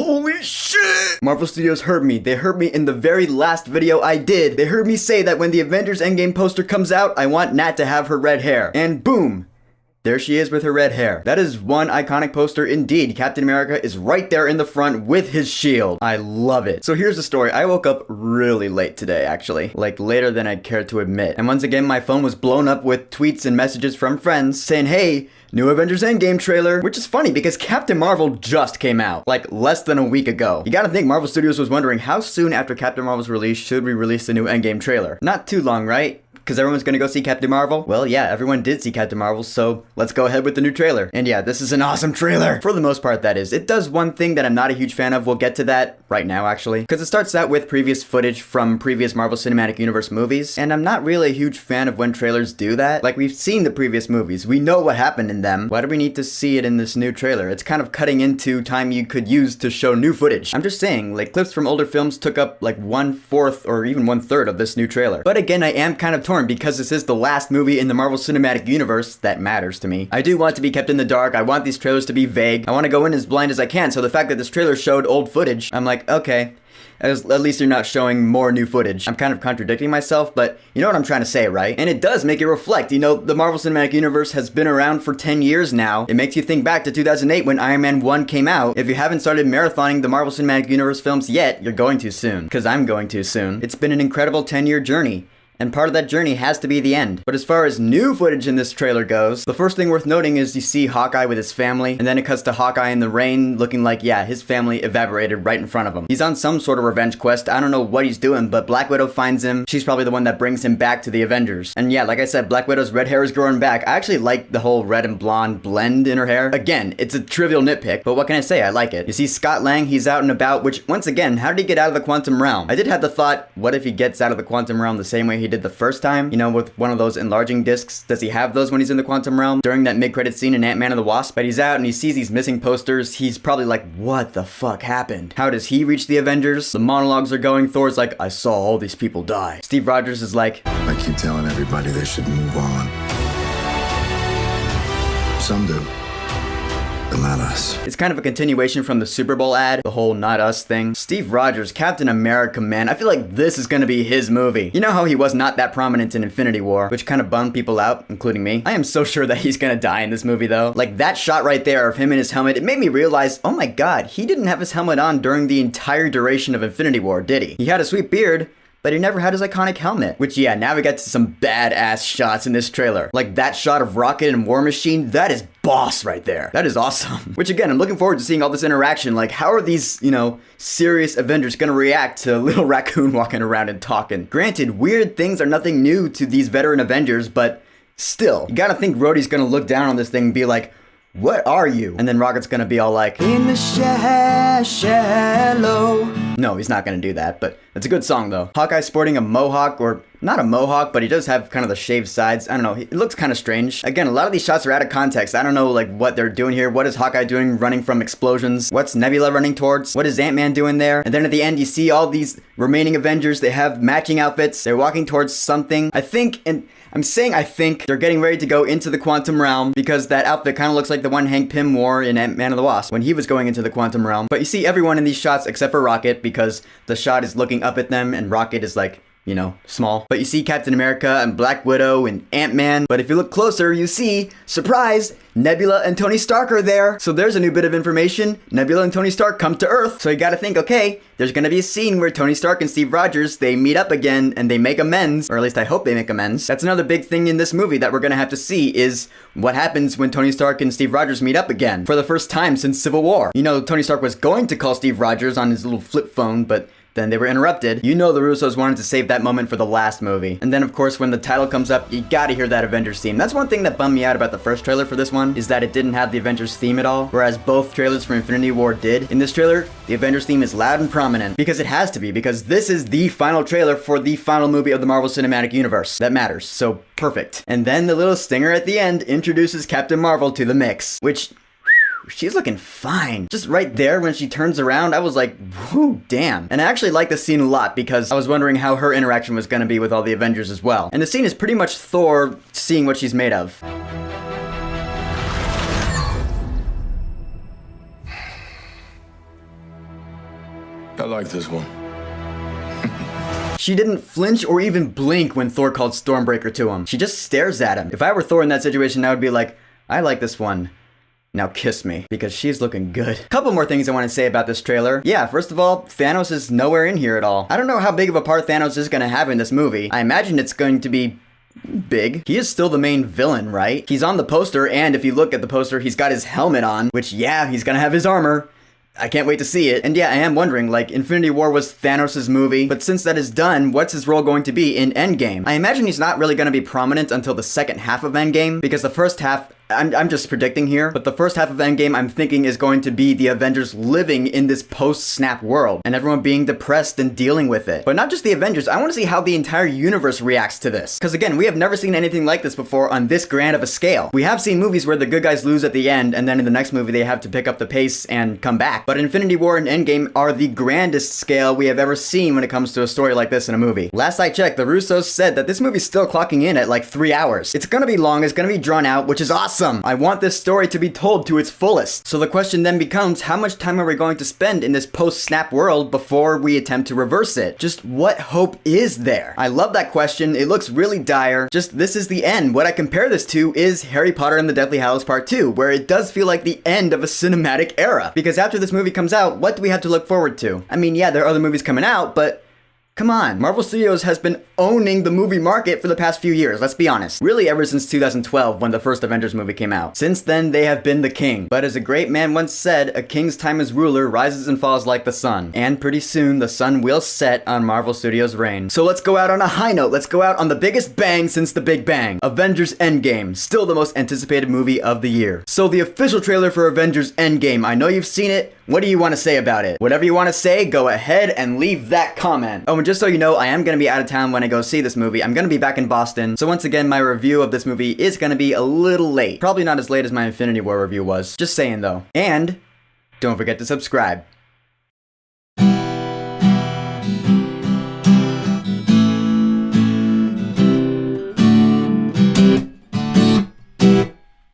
Holy shit! Marvel Studios heard me. They heard me in the very last video I did. They heard me say that when the Avengers Endgame poster comes out, I want Nat to have her red hair. And boom! There she is with her red hair. That is one iconic poster indeed. Captain America is right there in the front with his shield. I love it. So here's the story. I woke up really late today, actually. Like, later than I'd care to admit. And once again, my phone was blown up with tweets and messages from friends saying, hey, new Avengers Endgame trailer. Which is funny because Captain Marvel just came out, like less than a week ago. You gotta think Marvel Studios was wondering how soon after Captain Marvel's release should we release the new Endgame trailer? Not too long, right? Because everyone's gonna go see Captain Marvel? Well, yeah, everyone did see Captain Marvel, so let's go ahead with the new trailer. And yeah, this is an awesome trailer. For the most part, that is. It does one thing that I'm not a huge fan of. We'll get to that right now, actually. Because it starts out with previous footage from previous Marvel Cinematic Universe movies, and I'm not really a huge fan of when trailers do that. Like, we've seen the previous movies. We know what happened in them. Why do we need to see it in this new trailer? It's kind of cutting into time you could use to show new footage. I'm just saying, like, clips from older films took up like 1/4 or even 1/3 of this new trailer. But again, I am kind of torn because this is the last movie in the Marvel Cinematic Universe that matters to me. I do want to be kept in the dark. I want these trailers to be vague. I want to go in as blind as I can, so the fact that this trailer showed old footage, I'm like, okay, at least you're not showing more new footage. I'm kind of contradicting myself, but you know what I'm trying to say, right? And it does make it reflect. You know, the Marvel Cinematic Universe has been around for 10 years now. It makes you think back to 2008 when Iron Man 1 came out. If you haven't started marathoning the Marvel Cinematic Universe films yet, you're going to soon. Because I'm going to soon. It's been an incredible 10-year journey. And part of that journey has to be the end. But as far as new footage in this trailer goes, the first thing worth noting is you see Hawkeye with his family, and then it cuts to Hawkeye in the rain looking like, yeah, his family evaporated right in front of him. He's on some sort of revenge quest. I don't know what he's doing, but Black Widow finds him. She's probably the one that brings him back to the Avengers. And yeah, like I said, Black Widow's red hair is growing back. I actually like the whole red and blonde blend in her hair. Again, it's a trivial nitpick, but what can I say? I like it. You see Scott Lang, he's out and about, which, once again, how did he get out of the quantum realm? I did have the thought, what if he gets out of the quantum realm the same way he did the first time? You know, with one of those enlarging discs. Does he have those when he's in the quantum realm? During that mid-credit scene in Ant-Man and the Wasp? But he's out and he sees these missing posters. He's probably like, what the fuck happened? How does he reach the Avengers? The monologues are going. Thor's like, I saw all these people die. Steve Rogers is like, I keep telling everybody they should move on. Some do. But not us. It's kind of a continuation from the Super Bowl ad, the whole not us thing. Steve Rogers, Captain America, man, I feel like this is gonna be his movie. You know how he was not that prominent in Infinity War, which kind of bummed people out, including me? I am so sure that he's gonna die in this movie though. Like that shot right there of him in his helmet, it made me realize, oh my god, he didn't have his helmet on during the entire duration of Infinity War, did he? He had a sweet beard, but he never had his iconic helmet. Which, yeah, now we get to some badass shots in this trailer. Like that shot of Rocket and War Machine, that is boss right there. That is awesome. Which again, I'm looking forward to seeing all this interaction. Like, how are these, you know, serious Avengers gonna react to Little Raccoon walking around and talking? Granted, weird things are nothing new to these veteran Avengers, but still, you gotta think Rhodey's gonna look down on this thing and be like, what are you? And then Rocket's gonna be all like, in the shallow. No, he's not gonna do that, but it's a good song though. Hawkeye's sporting a mohawk, or not a mohawk, but he does have kind of the shaved sides. I don't know, it looks kind of strange. Again, a lot of these shots are out of context. I don't know like what they're doing here. What is Hawkeye doing running from explosions? What's Nebula running towards? What is Ant-Man doing there? And then at the end, you see all these remaining Avengers. They have matching outfits. They're walking towards something. I think, and I'm saying I think, they're getting ready to go into the quantum realm because that outfit kind of looks like the one Hank Pym wore in Ant-Man and the Wasp when he was going into the quantum realm. But you see everyone in these shots except for Rocket because the shot is looking up at them and Rocket is like, you know, small. But you see Captain America and Black Widow and Ant-Man. But if you look closer, you see, surprise, Nebula and Tony Stark are there. So there's a new bit of information. Nebula and Tony Stark come to Earth. So you gotta think, okay, there's gonna be a scene where Tony Stark and Steve Rogers, they meet up again and they make amends. Or at least I hope they make amends. That's another big thing in this movie that we're gonna have to see is what happens when Tony Stark and Steve Rogers meet up again. For the first time since Civil War. You know, Tony Stark was going to call Steve Rogers on his little flip phone, but then they were interrupted. You know the Russos wanted to save that moment for the last movie. And then of course when the title comes up, you gotta hear that Avengers theme. That's one thing that bummed me out about the first trailer for this one, is that it didn't have the Avengers theme at all, whereas both trailers for Infinity War did. In this trailer, the Avengers theme is loud and prominent, because it has to be, because this is the final trailer for the final movie of the Marvel Cinematic Universe. That matters, so perfect. And then the little stinger at the end introduces Captain Marvel to the mix, which, she's looking fine. Just right there when she turns around, I was like, whoo, damn. And I actually like this scene a lot because I was wondering how her interaction was gonna be with all the Avengers as well. And the scene is pretty much Thor seeing what she's made of. I like this one. She didn't flinch or even blink when Thor called Stormbreaker to him. She just stares at him. If I were Thor in that situation, I would be like, I like this one. Now kiss me, because she's looking good. Couple more things I want to say about this trailer. Yeah, first of all, Thanos is nowhere in here at all. I don't know how big of a part Thanos is going to have in this movie. I imagine it's going to be big. He is still the main villain, right? He's on the poster, and if you look at the poster, he's got his helmet on, which, yeah, he's gonna have his armor. I can't wait to see it. And yeah, I am wondering, like, Infinity War was Thanos' movie, but since that is done, what's his role going to be in Endgame? I imagine he's not really going to be prominent until the second half of Endgame, because the first half, I'm just predicting here, but the first half of Endgame I'm thinking is going to be the Avengers living in this post-snap world, and everyone being depressed and dealing with it. But not just the Avengers, I want to see how the entire universe reacts to this. Because again, we have never seen anything like this before on this grand of a scale. We have seen movies where the good guys lose at the end, and then in the next movie they have to pick up the pace and come back. But Infinity War and Endgame are the grandest scale we have ever seen when it comes to a story like this in a movie. Last I checked, the Russos said that this movie's still clocking in at like 3 hours. It's gonna be long, it's gonna be drawn out, which is awesome. I want this story to be told to its fullest. So the question then becomes, how much time are we going to spend in this post-snap world before we attempt to reverse it? Just what hope is there? I love that question. It looks really dire. Just this is the end. What I compare this to is Harry Potter and the Deathly Hallows Part 2, where it does feel like the end of a cinematic era. Because after this movie comes out, what do we have to look forward to? I mean, yeah, there are other movies coming out, but come on, Marvel Studios has been owning the movie market for the past few years, let's be honest. Really ever since 2012 when the first Avengers movie came out. Since then, they have been the king. But as a great man once said, a king's time as ruler rises and falls like the sun. And pretty soon, the sun will set on Marvel Studios' reign. So let's go out on a high note. Let's go out on the biggest bang since the Big Bang. Avengers Endgame, still the most anticipated movie of the year. So the official trailer for Avengers Endgame, I know you've seen it. What do you want to say about it? Whatever you want to say, go ahead and leave that comment. Oh, and just so you know, I am going to be out of town when I go see this movie. I'm going to be back in Boston. So once again, my review of this movie is going to be a little late. Probably not as late as my Infinity War review was. Just saying though. And don't forget to subscribe.